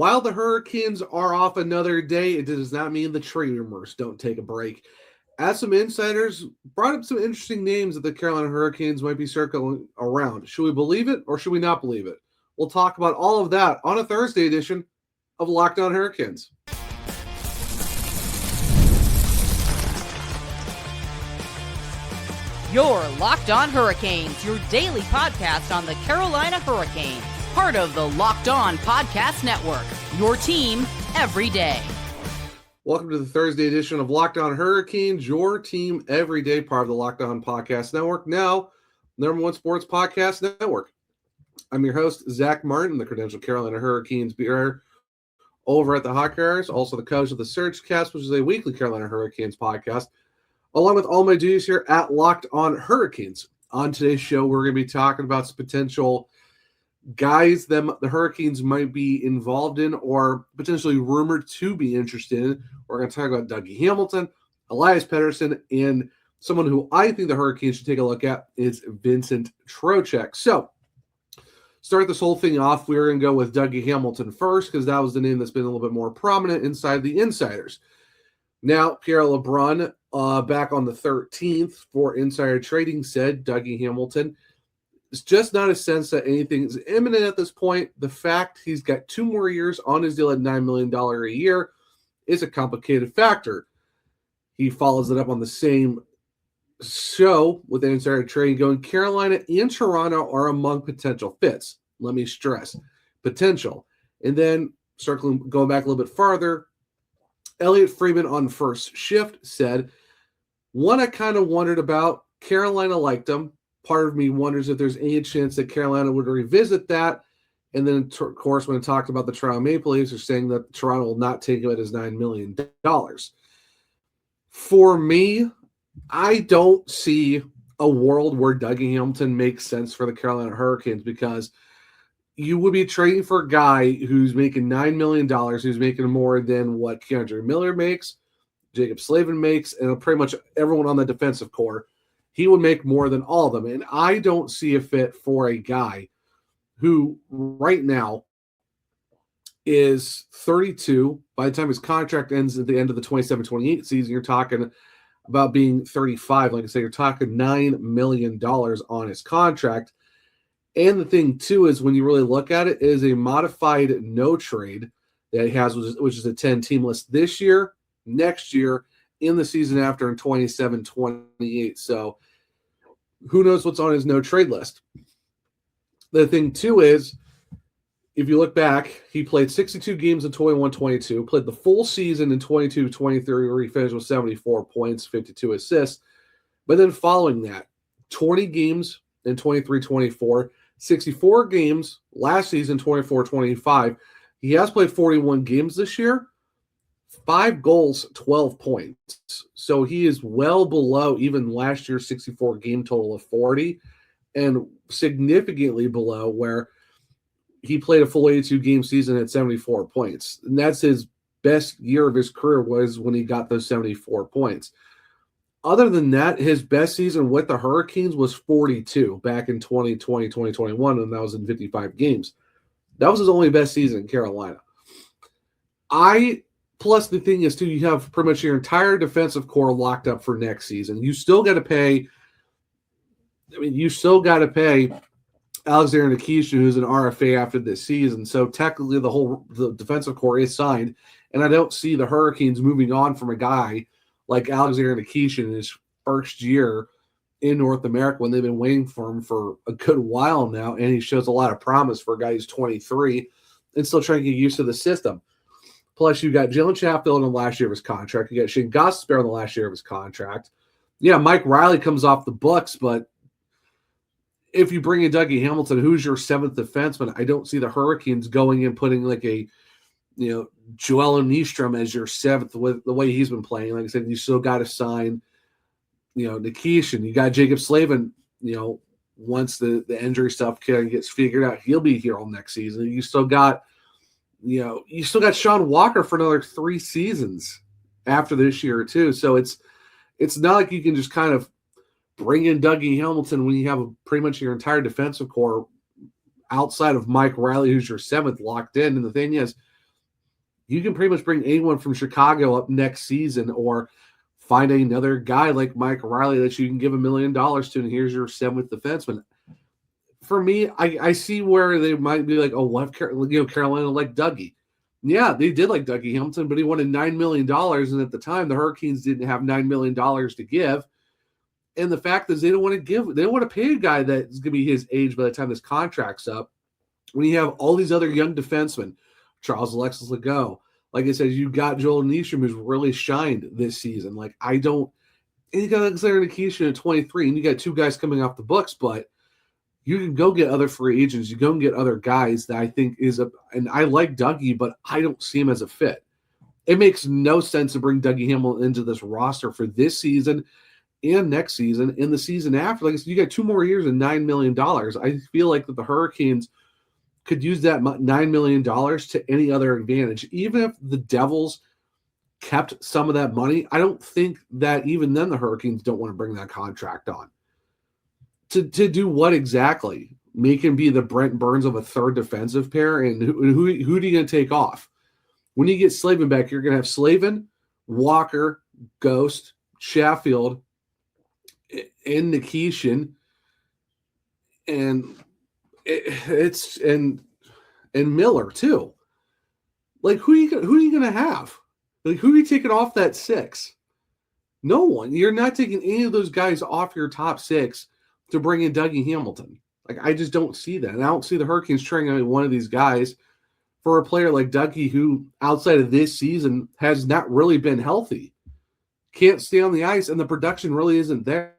While the Hurricanes are off another day, it does not mean the trade rumors don't take a break. As some insiders brought up some interesting names that the Carolina Hurricanes might be circling around. Should we believe it or should we not believe it? We'll talk about all of that on a Thursday edition of Locked On Hurricanes. You're Locked On Hurricanes, your daily podcast on the Carolina Hurricanes. Part of the Locked On Podcast Network, your team every day. Welcome to the Thursday edition of Locked On Hurricanes, your team every day, part of the Locked On Podcast Network, now number one sports podcast network. I'm your host, Zach Martin, the credentialed Carolina Hurricanes bearer over at the Hockey Hours, also the coach of the Surgecast, which is a weekly Carolina Hurricanes podcast, along with all my duties here at Locked On Hurricanes. On today's show, we're going to be talking about some potential guys that the Hurricanes might be involved in or potentially rumored to be interested in. We're going to talk about Dougie Hamilton, Elias Pettersson, and someone who I think the Hurricanes should take a look at is Vincent Trocheck. So, start this whole thing off, we're going to go with Dougie Hamilton first because that was the name that's been a little bit more prominent inside the insiders. Now, Pierre LeBrun, back on the 13th for insider trading, said Dougie Hamilton, it's just not a sense that anything is imminent at this point. The fact he's got 2 more years on his deal at $9 million a year is a complicated factor. He follows it up on the same show with the insider trading going, Carolina and Toronto are among potential fits. Let me stress, potential. And then going back a little bit farther, Elliotte Friedman on First Shift said, one I kind of wondered about, Carolina liked him. Part of me wonders if there's any chance that Carolina would revisit that. And then, of course, when it talked about the Toronto Maple Leafs, they're saying that Toronto will not take him at his $9 million. For me, I don't see a world where Dougie Hamilton makes sense for the Carolina Hurricanes because you would be trading for a guy who's making $9 million, who's making more than what Keandre Miller makes, Jacob Slavin makes, and pretty much everyone on the defensive core. He would make more than all of them. And I don't see a fit for a guy who right now is 32. By the time his contract ends at the end of the 27-28 season, you're talking about being 35. Like I say, you're talking $9 million on his contract. And the thing, too, is when you really look at it, it is a modified no trade that he has, which is a 10-team list this year, next year, in the season after in 27-28. So who knows what's on his no trade list. The thing, too, is if you look back, he played 62 games in 21-22, played the full season in 22-23, where he finished with 74 points, 52 assists. But then following that, 20 games in 23-24, 64 games last season, 24-25. He has played 41 games this year. 5 goals, 12 points. So he is well below even last year's 64 game total of 40 and significantly below where he played a full 82 game season at 74 points. And that's his best year of his career was when he got those 74 points. Other than that, his best season with the Hurricanes was 42 back in 2020, 2021, and that was in 55 games. That was his only best season in Carolina. Plus, the thing is, too, you have pretty much your entire defensive core locked up for next season. You still got to pay Alexander Nikishin, who's an RFA after this season. So technically, the defensive core is signed, and I don't see the Hurricanes moving on from a guy like Alexander Nikishin in his first year in North America when they've been waiting for him for a good while now, and he shows a lot of promise for a guy who's 23 and still trying to get used to the system. Plus, you got Jalen Chatfield in the last year of his contract. You got Shane Gostisbehere in the last year of his contract. Yeah, Mike Riley comes off the books, but if you bring in Dougie Hamilton, who's your 7th defenseman, I don't see the Hurricanes going and putting like a, Joel Nyström as your 7th with the way he's been playing. Like I said, you still got to sign, Nikishin. You got Jacob Slavin, once the injury stuff kind of gets figured out, he'll be here all next season. You still got Sean Walker for another 3 seasons after this year too. So it's not like you can just kind of bring in Dougie Hamilton when you have pretty much your entire defensive core outside of Mike Riley, who's your 7th, locked in. And the thing is, you can pretty much bring anyone from Chicago up next season or find another guy like Mike Riley that you can give $1 million to, and here's your seventh defenseman. For me, I see where they might be like, oh, what if Carolina like Dougie? Yeah, they did like Dougie Hamilton, but he wanted $9 million, and at the time, the Hurricanes didn't have $9 million to give. And the fact is, they don't want to pay a guy that's going to be his age by the time his contract's up. When you have all these other young defensemen, Charles Alexis Legault, like I said, you got Joel Nyström who's really shined this season. Like and you got Alexander Nikishin at 23, and you got two guys coming off the books, but you can go get other free agents. You go and get other guys that I think and I like Dougie, but I don't see him as a fit. It makes no sense to bring Dougie Hamilton into this roster for this season and next season. In the season after, like I said, you got 2 more years and $9 million. I feel like that the Hurricanes could use that $9 million to any other advantage. Even if the Devils kept some of that money, I don't think that even then the Hurricanes don't want to bring that contract on. To do what exactly? Make him be the Brent Burns of a third defensive pair? And who are you going to take off? When you get Slavin back, you're going to have Slavin, Walker, Ghost, Sheffield, and Nikishin, and Miller too. Like who are you going to have? Like who are you taking off that 6? No one. You're not taking any of those guys off your top 6 to bring in Dougie Hamilton. Like, I just don't see that. And I don't see the Hurricanes trading out one of these guys for a player like Dougie, who outside of this season has not really been healthy. Can't stay on the ice, and the production really isn't there.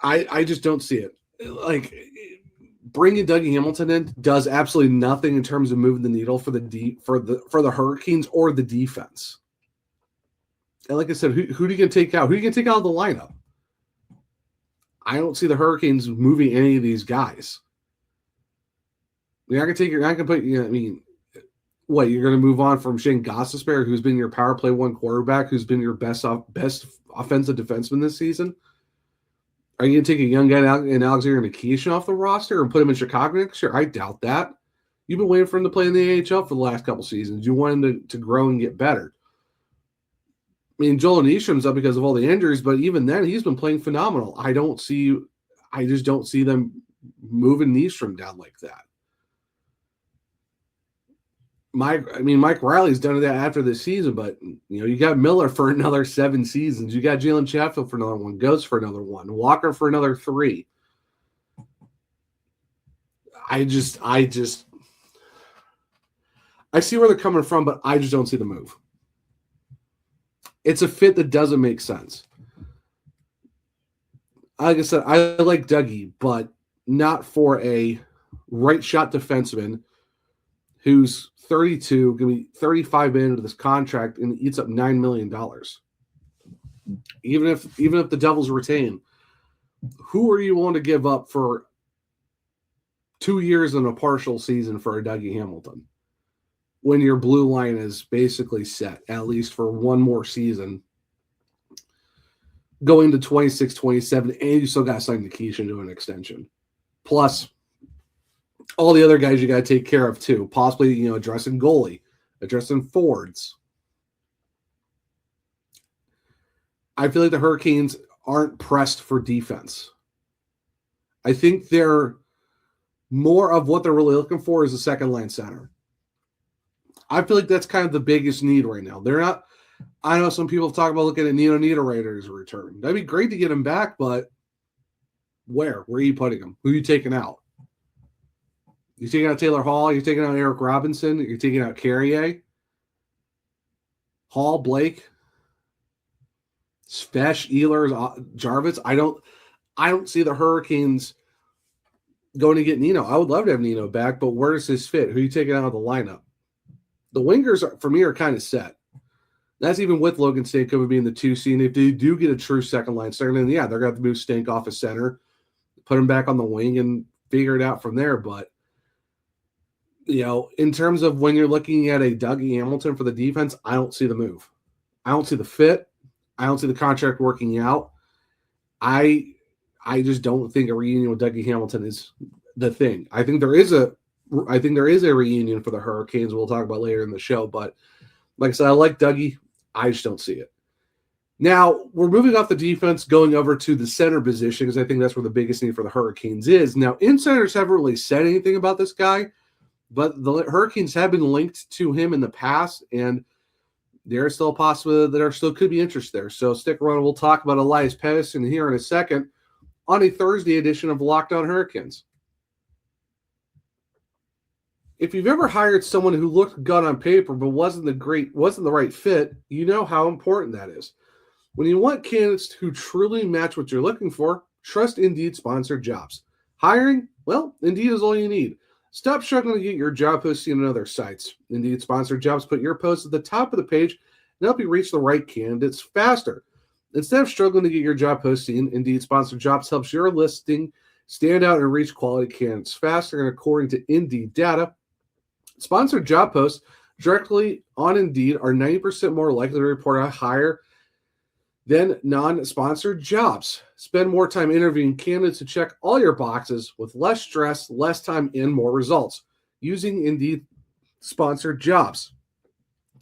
I just don't see it. Like, bringing Dougie Hamilton in does absolutely nothing in terms of moving the needle for the Hurricanes or the defense. And like I said, who are you going to take out? Who are you going to take out of the lineup? I don't see the Hurricanes moving any of these guys. You're not going to put, I mean, what, you're going to move on from Shane Gostisbehere, who's been your power play 1 quarterback, who's been your best offensive defenseman this season? Are you going to take a young guy in Alexander Nikishin off the roster and put him in Chicago next year? I doubt that. You've been waiting for him to play in the AHL for the last couple seasons. You want him to grow and get better. I mean, Joel Nyström's up because of all the injuries, but even then, he's been playing phenomenal. I just don't see them moving Nyström down like that. Mike Riley's done that after this season, but you got Miller for another 7 seasons. You got Jalen Chatfield for another 1, Ghost for another 1, Walker for another 3. I see where they're coming from, but I just don't see the move. It's a fit that doesn't make sense. Like I said, I like Dougie, but not for a right shot defenseman who's 32, going to be 35 into this contract and eats up $9 million. Even if the Devils retain, who are you willing to give up for 2 years and a partial season for a Dougie Hamilton when your blue line is basically set, at least for 1 more season, going to 26, 27, and you still got to sign Nikishin to an extension. Plus, all the other guys you got to take care of too. Possibly, addressing goalie, addressing forwards. I feel like the Hurricanes aren't pressed for defense. I think they're more of what they're really looking for is a second line center. I feel like that's kind of the biggest need right now. They're not. I know some people talk about looking at Nino Niederreiter's return. That'd be great to get him back, but where? Where are you putting him? Who are you taking out? You're taking out Taylor Hall. You're taking out Eric Robinson. You're taking out Carrier. Hall, Blake, Spesh, Ehlers, Jarvis. I don't see the Hurricanes going to get Nino. I would love to have Nino back, but where does this fit? Who are you taking out of the lineup? The wingers, for me, are kind of set. That's even with Logan Stankoven being the 2 seed. If they do get a true second line center, then yeah, they're going to have to move Stank off a center, put him back on the wing, and figure it out from there. But in terms of when you're looking at a Dougie Hamilton for the defense, I don't see the move. I don't see the fit. I don't see the contract working out. I just don't think a reunion with Dougie Hamilton is the thing. I think there is a I think there is a reunion for the Hurricanes. We'll talk about later in the show. But like I said, I like Dougie. I just don't see it. Now, we're moving off the defense, going over to the center position, because I think that's where the biggest need for the Hurricanes is. Now, insiders haven't really said anything about this guy, but the Hurricanes have been linked to him in the past, and there's still a possibility that there still could be interest there. So stick around. We'll talk about Elias Pettersson here in a second on a Thursday edition of Locked On Hurricanes. If you've ever hired someone who looked good on paper but wasn't the right fit, you know how important that is. When you want candidates who truly match what you're looking for, trust Indeed sponsored jobs. Hiring? Well, Indeed is all you need. Stop struggling to get your job posting on other sites. Indeed sponsored jobs put your post at the top of the page and help you reach the right candidates faster. Instead of struggling to get your job posting, Indeed sponsored jobs helps your listing stand out and reach quality candidates faster. And according to Indeed data, sponsored job posts directly on Indeed are 90% more likely to report a hire than non-sponsored jobs. Spend more time interviewing candidates who check all your boxes with less stress, less time, and more results using Indeed sponsored jobs.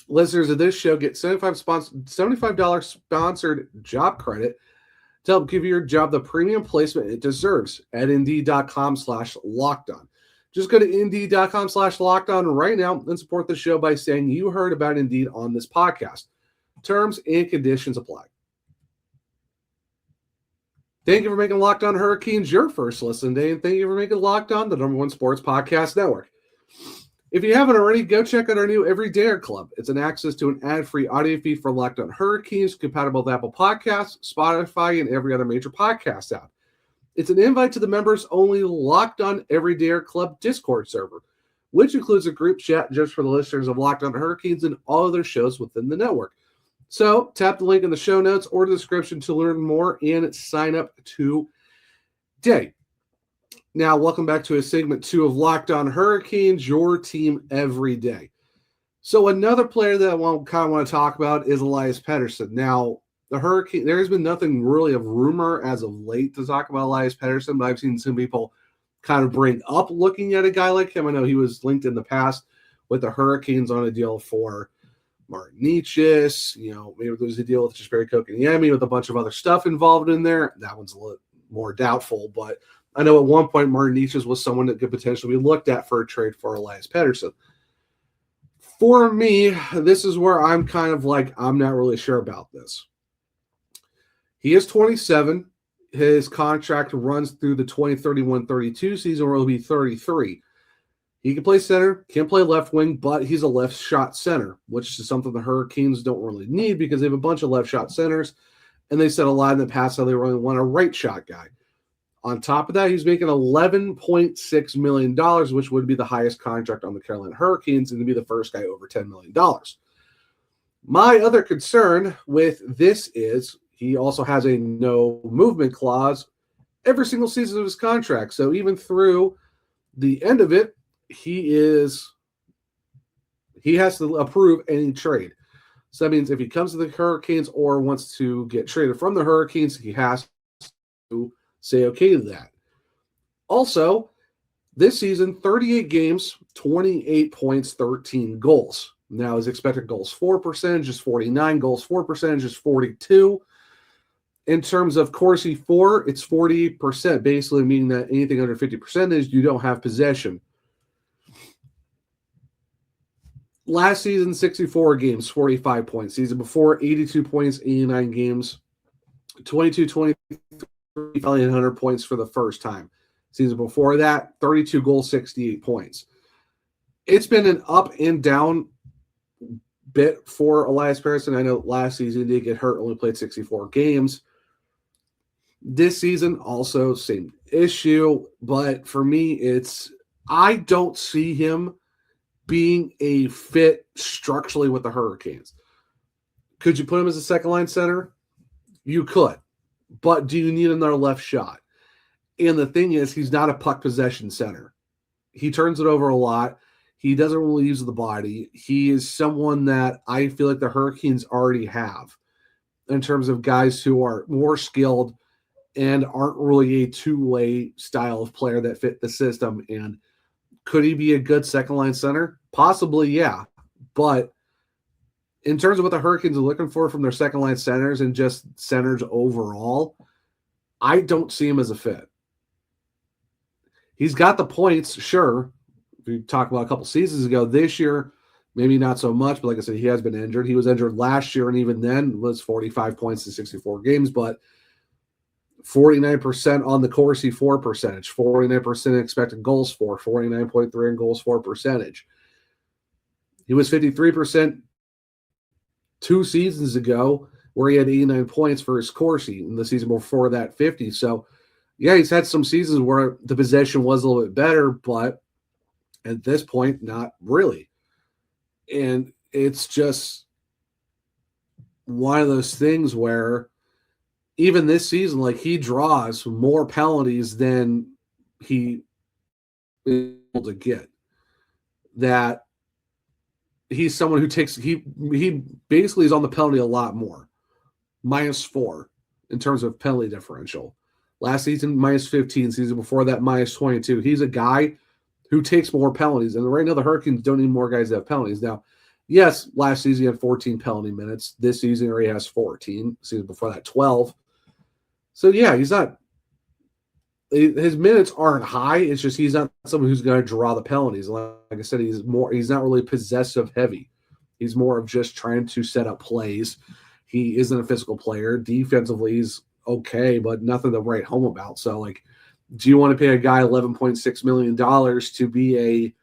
Listeners of this show get $75 sponsored job credit to help give your job the premium placement it deserves at Indeed.com/lockedon. Just go to Indeed.com/lockedon right now and support the show by saying you heard about Indeed on this podcast. Terms and conditions apply. Thank you for making Locked On Hurricanes your first listen day, and thank you for making Locked On the #1 sports podcast network. If you haven't already, go check out our new Everydayer Club. It's an access to an ad-free audio feed for Locked On Hurricanes, compatible with Apple Podcasts, Spotify, and every other major podcast app. It's an invite to the members-only Locked On Everydayer Club Discord server, which includes a group chat just for the listeners of Locked On Hurricanes and all other shows within the network. So tap the link in the show notes or the description to learn more and sign up today. Now, welcome back to segment 2 of Locked On Hurricanes, your team every day. So another player that I want to talk about is Elias Pettersson. Now, the Hurricane, there has been nothing really of rumor as of late to talk about Elias Pettersson, but I've seen some people kind of bring up looking at a guy like him. I know he was linked in the past with the Hurricanes on a deal for Martin Necas, maybe there was a deal with Jesperi Kotkaniemi with a bunch of other stuff involved in there. That one's a little more doubtful, but I know at one point Martin Necas was someone that could potentially be looked at for a trade for Elias Pettersson. For me, this is where I'm kind of like, I'm not really sure about this. He is 27. His contract runs through the 2031-32 season where he'll be 33. He can play center, can play left wing, but he's a left shot center, which is something the Hurricanes don't really need because they have a bunch of left shot centers, and they said a lot in the past how they really want a right shot guy. On top of that, he's making $11.6 million, which would be the highest contract on the Carolina Hurricanes and to be the first guy over $10 million. My other concern with this is he also has a no movement clause every single season of his contract. So even through the end of it, he has to approve any trade. So that means if he comes to the Hurricanes or wants to get traded from the Hurricanes, he has to say okay to that. Also, this season, 38 games, 28 points, 13 goals. Now his expected goals for percentage is 49, goals for percentage is 42. In terms of Corsi for, it's 40%, basically meaning that anything under 50% is you don't have possession. Last season, 64 games, 45 points. Season before, 82 points, 89 games, 22-23, 100 points for the first time. Season before that, 32 goals, 68 points. It's been an up and down bit for Elias Pettersson. I know last season he did get hurt, only played 64 games. This season, also same issue. But for me, I don't see him being a fit structurally with the Hurricanes. Could you put him as a second-line center? You could. But do you need another left shot? And the thing is, he's not a puck possession center. He turns it over a lot. He doesn't really use the body. He is someone that I feel like the Hurricanes already have in terms of guys who are more skilled and aren't really a two-way style of player that fit the system and Could he be a good second-line center? Possibly, yeah. But in terms of what the Hurricanes are looking for from their second-line centers and just centers overall, I don't see him as a fit. He's got the points, sure. We talked about a couple seasons ago. This year, maybe not so much, but like I said, he has been injured. He was injured last year, and even then was 45 points in 64 games, but 49% on the Corsi for percentage, 49% expected goals for, 49.3 in goals for percentage. He was 53% 2 seasons ago, where he had 89 points for his Corsi, and the season before that 50. So, yeah, he's had some seasons where the possession was a little bit better, but at this point, not really. And it's just one of those things where even this season, like, he draws more penalties than he is able to get. That he's someone who takes he basically is on the penalty a lot more. -4 in terms of penalty differential. Last season, -15. Season before that, -22. He's a guy who takes more penalties. And right now, the Hurricanes don't need more guys that have penalties. Now, yes, last season he had 14 penalty minutes. This season, he already has 14. Season before that, 12. So, yeah, he's not – his minutes aren't high. It's just he's not someone who's going to draw the penalties. Like I said, he's not really possessive heavy. He's more of just trying to set up plays. He isn't a physical player. Defensively, he's okay, but nothing to write home about. So, like, do you want to pay a guy $11.6 million to be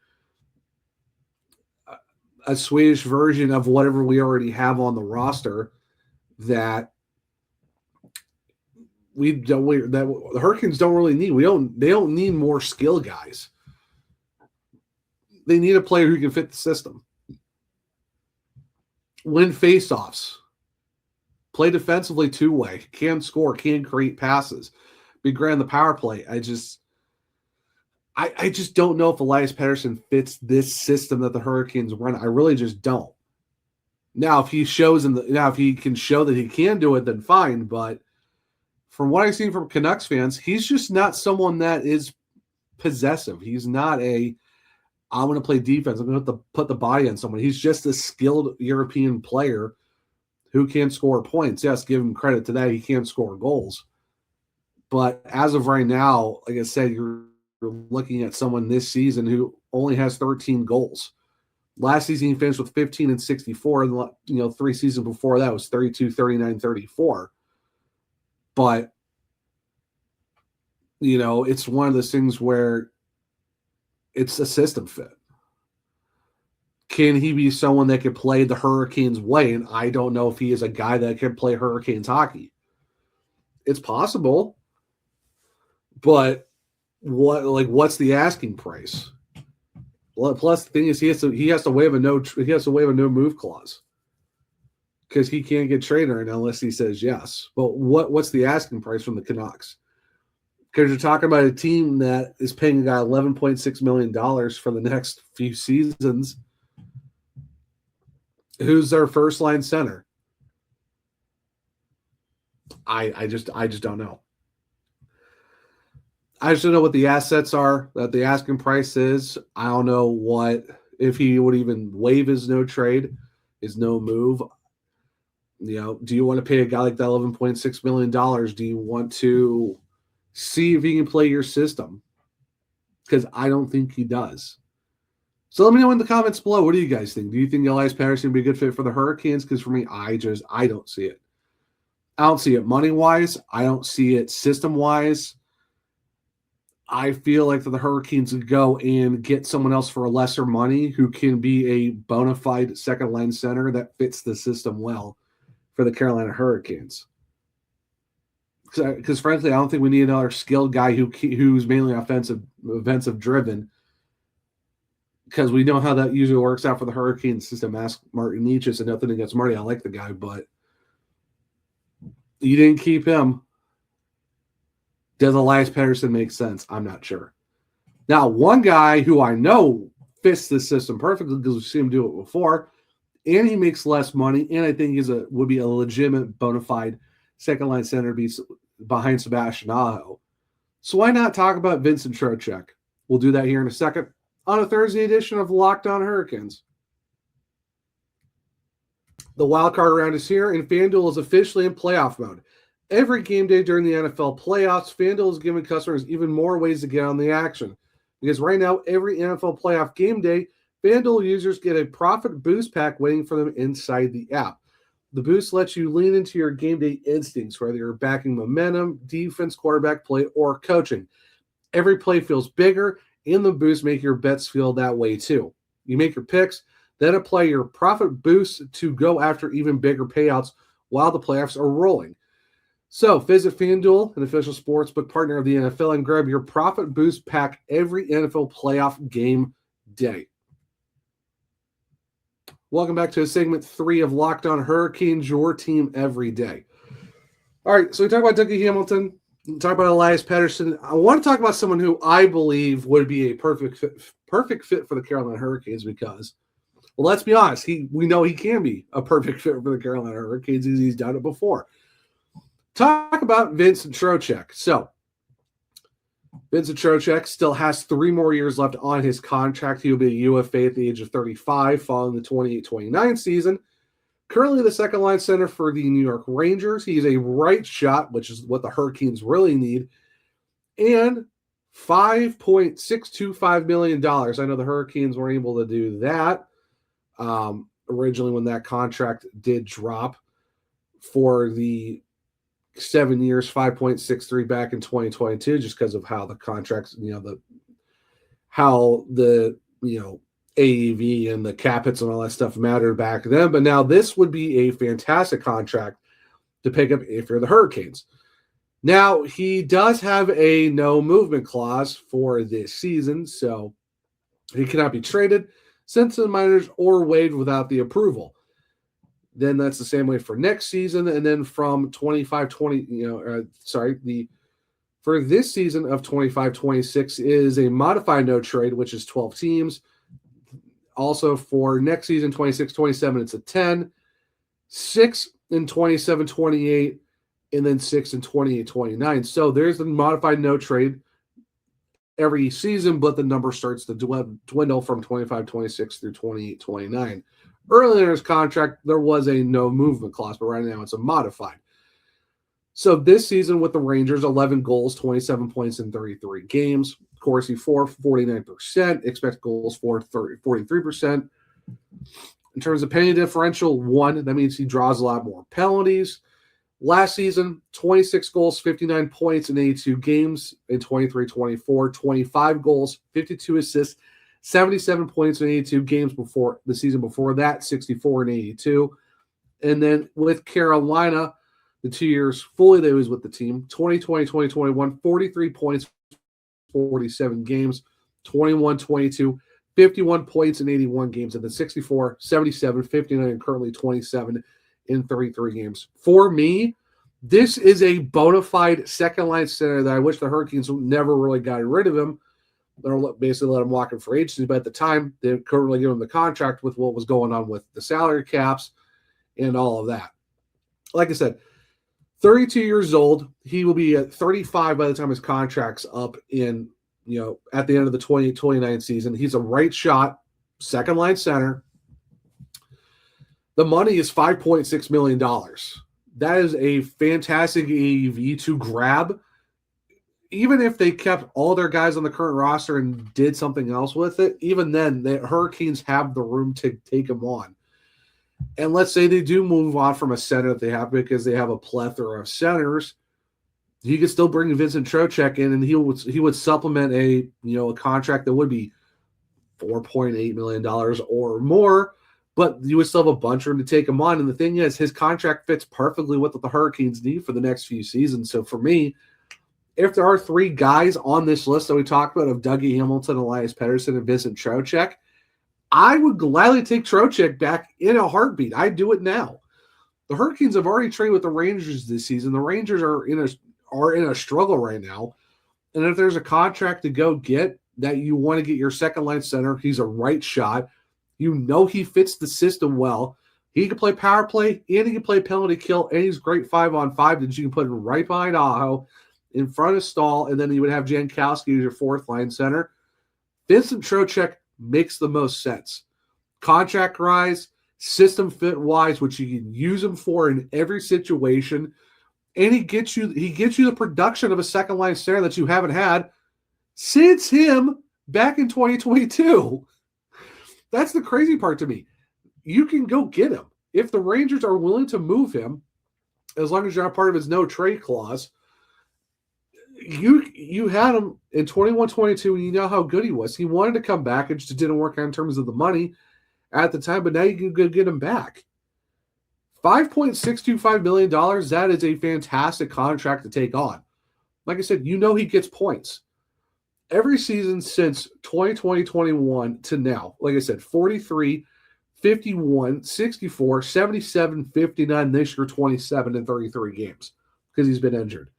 a Swedish version of whatever we already have on the roster that that the Hurricanes don't really need? They don't need more skill guys. They need a player who can fit the system. Win faceoffs. Play defensively two-way. Can score. Can create passes. Be great on the power play. I just don't know if Elias Pettersson fits this system that the Hurricanes run. I really just don't. Now, if he can show that he can do it, then fine. But from what I've seen from Canucks fans, he's just not someone that is possessive. He's not I'm going to play defense. I'm going to put the body on someone. He's just a skilled European player who can score points. Yes, give him credit to that. He can score goals. But as of right now, like I said, you're looking at someone this season who only has 13 goals. Last season, he finished with 15 and 64. And, 3 seasons before that was 32, 39, 34. But, it's one of those things where it's a system fit. Can he be someone that could play the Hurricanes way? And I don't know if he is a guy that can play Hurricanes hockey. It's possible. But what's the asking price? Well, plus the thing is he has to waive a no move clause because he can't get traded unless he says yes. But what's the asking price from the Canucks? Because you're talking about a team that is paying a guy $11.6 million for the next few seasons. Who's their first line center? I just don't know. I just don't know what the assets are, that the asking price is. I don't know if he would even waive his no trade, his no move. Do you want to pay a guy like that $11.6 million? Do you want to see if he can play your system? Because I don't think he does. So let me know in the comments below. What do you guys think? Do you think Elias Pettersson would be a good fit for the Hurricanes? Because for me, I don't see it. I don't see it money-wise. I don't see it system-wise. I feel like the Hurricanes would go and get someone else for lesser money who can be a bona fide second-line center that fits the system well for the Carolina Hurricanes. Because frankly, I don't think we need another skilled guy who's mainly offensive driven. Because we know how that usually works out for the Hurricanes system. Ask Martin Nietzsche, and nothing against Marty. I like the guy, but you didn't keep him. Does Elias Pettersson make sense? I'm not sure. Now, one guy who I know fits this system perfectly because we've seen him do it before, and he makes less money, and I think would be a legitimate bona fide second line center behind Sebastian Aho. So why not talk about Vincent Trocheck? We'll do that here in a second on a Thursday edition of Locked On Hurricanes. The wildcard round is here, and FanDuel is officially in playoff mode. Every game day during the NFL playoffs, FanDuel is giving customers even more ways to get on the action. Because right now, every NFL playoff game day, FanDuel users get a profit boost pack waiting for them inside the app. The boost lets you lean into your game day instincts, whether you're backing momentum, defense, quarterback play, or coaching. Every play feels bigger, and the boost make your bets feel that way too. You make your picks, then apply your profit boost to go after even bigger payouts while the playoffs are rolling. So visit FanDuel, an official sportsbook partner of the NFL, and grab your profit boost pack every NFL playoff game day. Welcome back to segment 3 of Locked On Hurricanes, your team every day. All right, so we talked about Dougie Hamilton, we talked about Elias Pettersson. I want to talk about someone who I believe would be a perfect fit for the Carolina Hurricanes because, well, let's be honest, we know he can be a perfect fit for the Carolina Hurricanes because he's done it before. Talk about Vincent Trocheck. So, Vincent Trocheck still has 3 more years left on his contract. He will be a UFA at the age of 35 following the 28-29 season. Currently the second-line center for the New York Rangers. He's a right shot, which is what the Hurricanes really need, and $5.625 million. I know the Hurricanes weren't able to do that originally when that contract did drop for the 7 years, 5.63 back in 2022, just because of how the contracts, how the AEV and the cap hits and all that stuff mattered back then. But now this would be a fantastic contract to pick up if you're the Hurricanes. Now, he does have a no movement clause for this season, so he cannot be traded, sent to the minors, or waived without the approval. Then that's the same way for next season, and then from for this season of 25-26 is a modified no trade, which is 12 teams. Also for next season, 26-27, it's a 10, 6 in 27-28, and then 6 in 28-29. So there's the modified no trade every season, but the number starts to dwindle from 25-26 through 28-29. Earlier in his contract, there was a no movement clause, but right now it's a modified. So this season with the Rangers, 11 goals, 27 points in 33 games. Corsi for 49%. Expect goals for 43%. In terms of penalty differential, 1. That means he draws a lot more penalties. Last season, 26 goals, 59 points in 82 games in 23-24. 25 goals, 52 assists. 77 points in 82 games before the season before that, 64 and 82. And then with Carolina, the 2 years fully that he was with the team, 2020, 2021, 43 points, 47 games, 21, 22, 51 points in 81 games, and then 64, 77, 59, and currently 27 in 33 games. For me, this is a bona fide second-line center that I wish the Hurricanes never really got rid of him. They're basically let him walk in for agency, but at the time, they couldn't really give him the contract with what was going on with the salary caps and all of that. Like I said, 32 years old. He will be at 35 by the time his contract's up in, at the end of the 2029 season. He's a right shot, second-line center. The money is $5.6 million. That is a fantastic AAV to grab. Even if they kept all their guys on the current roster and did something else with it, even then, the Hurricanes have the room to take them on. And let's say they do move on from a center that they have because they have a plethora of centers. You could still bring Vincent Trocheck in, and he would supplement a contract that would be $4.8 million or more, but you would still have a bunch of room to take him on. And the thing is, his contract fits perfectly with what the Hurricanes need for the next few seasons. So for me, if there are 3 guys on this list that we talked about of Dougie Hamilton, Elias Pettersson, and Vincent Trocheck, I would gladly take Trocheck back in a heartbeat. I'd do it now. The Hurricanes have already traded with the Rangers this season. The Rangers are in a struggle right now. And if there's a contract to go get that you want to get your second-line center, he's a right shot. He fits the system well. He can play power play, and he can play penalty kill, and he's great 5-on-5 that you can put him right behind Aho, in front of Stahl, and then you would have Jankowski as your fourth line center. Vincent Trocheck makes the most sense. Contract rise, system fit wise, which you can use him for in every situation, and he gets you the production of a second line center that you haven't had since him back in 2022. That's the crazy part to me. You can go get him if the Rangers are willing to move him, as long as you're not part of his no trade clause. You had him in 21-22, and you know how good he was. He wanted to come back. It just didn't work out in terms of the money at the time, but now you can go get him back. $5.625 million, that is a fantastic contract to take on. Like I said, you know he gets points. Every season since 2020-21 to now, like I said, 43, 51, 64, 77, 59, this year 27 in 33 games because he's been injured.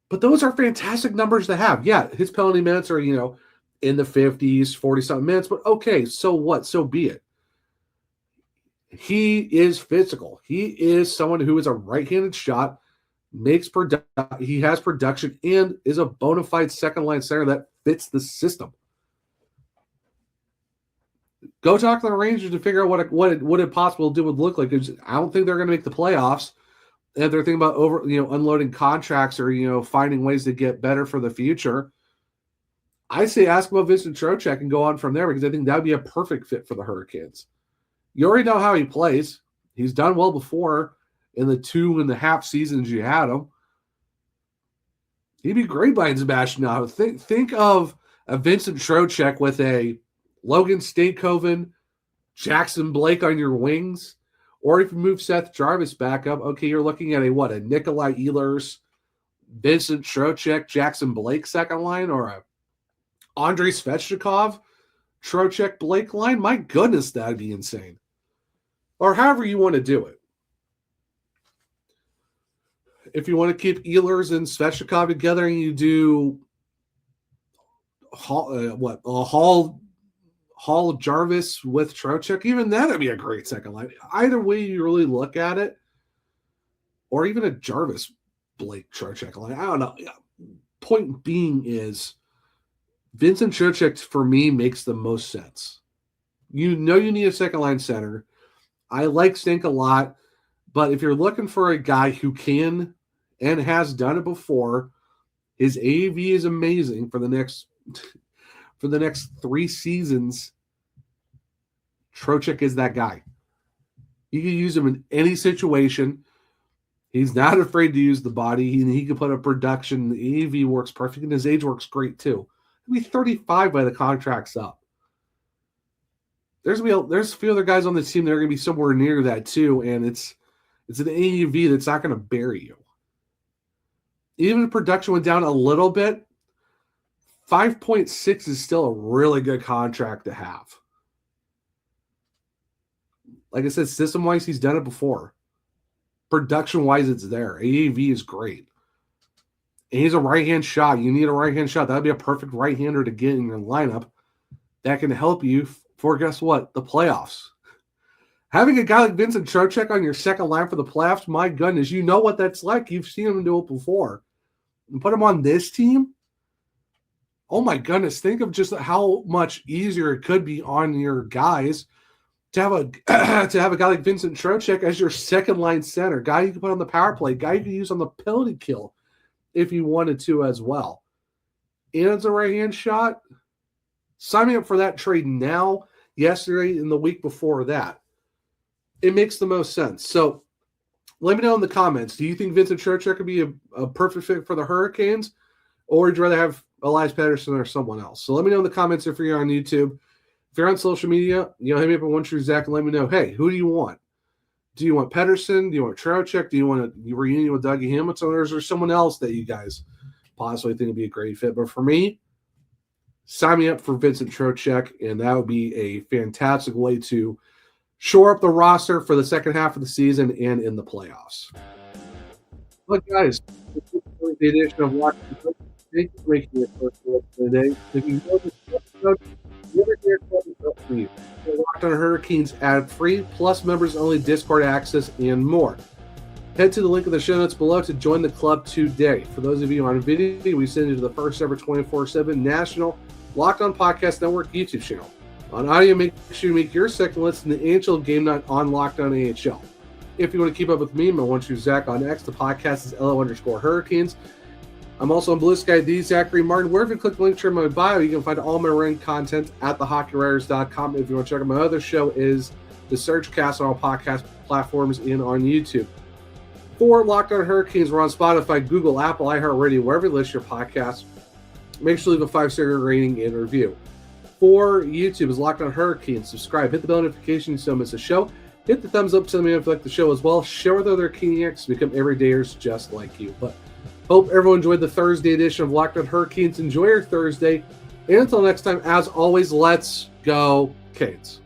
But those are fantastic numbers to have. Yeah, his penalty minutes are, in the 50s, 40-something minutes, but okay, so what? So be it. He is physical. He is someone who is a right-handed shot, he has production, and is a bona fide second-line center that fits the system. Go talk to the Rangers to figure out what a possible deal would look like. I don't think they're going to make the playoffs. And if they're thinking about unloading contracts or, finding ways to get better for the future, I say ask about Vincent Trocheck and go on from there, because I think that would be a perfect fit for the Hurricanes. You already know how he plays. He's done well before in the 2.5 seasons you had him. He'd be great behind Sebastian now. Think of a Vincent Trocheck with a Logan Stankoven, Jackson Blake on your wings. Or if you move Seth Jarvis back up, okay, you're looking at a Nikolai Ehlers, Vincent Trocheck, Jackson Blake second line, or a Andrei Svechnikov, Trocheck Blake line. My goodness, that'd be insane. Or however you want to do it. If you want to keep Ehlers and Svechnikov together and you do Hall Jarvis with Trocheck, even that'd be a great second line. Either way you really look at it, or even a Jarvis Blake Trocheck line. I don't know. Point being is Vincent Trocheck for me makes the most sense. You need a second line center. I like Stink a lot, but if you're looking for a guy who can and has done it before, his AAV is amazing for the next 3 seasons. Trocheck is that guy. You can use him in any situation. He's not afraid to use the body. He can put up production. The AAV works perfect, and his age works great too. He'll be 35 by the contract's up. There's a few other guys on the team that are going to be somewhere near that too, and it's an AAV that's not going to bury you. Even if production went down a little bit, 5.6 is still a really good contract to have. Like I said, system-wise, he's done it before. Production-wise, it's there. AAV is great. And he's a right-hand shot. You need a right-hand shot. That would be a perfect right-hander to get in your lineup that can help you for, guess what, the playoffs. Having a guy like Vincent Trocheck on your second line for the playoffs, my goodness, you know what that's like. You've seen him do it before. And put him on this team, oh my goodness, think of just how much easier it could be on your guys to have a guy like Vincent Trocheck as your second line center, guy you can put on the power play, guy you can use on the penalty kill if you wanted to as well. And it's a right-hand shot. Sign me up for that trade now, yesterday, and the week before that. It makes the most sense. So let me know in the comments. Do you think Vincent Trocheck could be a perfect fit for the Hurricanes, or would you rather have Elias Pettersson or someone else? So let me know in the comments if you're on YouTube. If you're on social media, hit me up at OneTrueZach and let me know, hey, who do you want? Do you want Pettersson? Do you want Trocheck? Do you want a reunion with Dougie Hamilton? Or is there someone else that you guys possibly think would be a great fit? But for me, sign me up for Vincent Trocheck, and that would be a fantastic way to shore up the roster for the second half of the season and in the playoffs. But guys, this is the edition of Locked On. Thank you for making your first look today. If you know this episode, never hear something else from you. Locked On Hurricanes ad-free, plus members-only Discord access, and more. Head to the link in the show notes below to join the club today. For those of you on video, we send you to the first ever 24/7 national Locked On Podcast Network YouTube channel. On audio, make sure you make your second listen to the NHL Game Night on Locked On AHL. If you want to keep up with me, my one true Zach on X, the podcast is LO_Hurricanes. I'm also on Blue Sky, the Zachary Martin. Wherever you click the link to my bio, you can find all my written content at thehockeywriters.com. If you want to check out my other show, is the Surgecast on all podcast platforms and on YouTube. For Locked On Hurricanes, we're on Spotify, Google, Apple, iHeartRadio, wherever you list your podcasts. Make sure to leave a 5-star rating and review. For YouTube is Locked On Hurricanes. Subscribe, hit the bell notification so you don't miss a show. Hit the thumbs up to me if you like the show as well. Share with other Caniacs to become everydayers just like you. But hope everyone enjoyed the Thursday edition of Locked On Hurricanes. Enjoy your Thursday. And until next time, as always, let's go Canes.